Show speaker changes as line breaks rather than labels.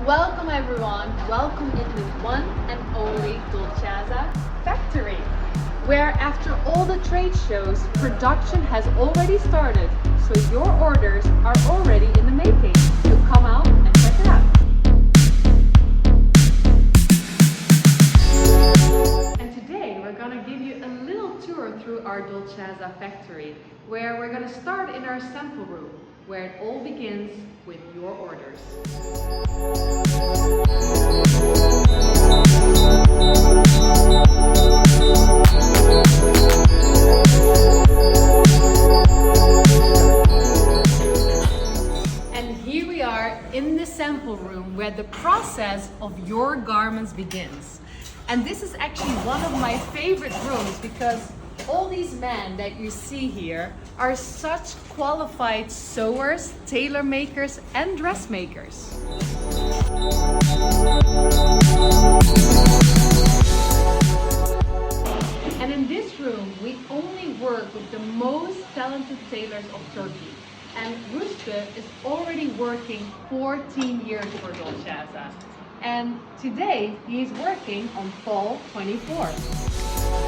Welcome everyone, welcome in the one and only Dolcezza Factory, where after all the trade shows, production has already started, so your orders are already in the making. So come out and check it out. And today we're going to give you a little tour through our Dolcezza Factory, where we're going to start in our sample room, where it all begins with your orders. And here we are in the sample room where the process of your garments begins. And this is actually one of my favorite rooms because all these men that you see here are such qualified sewers, tailor makers, and dressmakers. And in this room, we only work with the most talented tailors of Turkey. And Rüstü is already working 14 years for Dolcezza. And today, he is working on fall 24.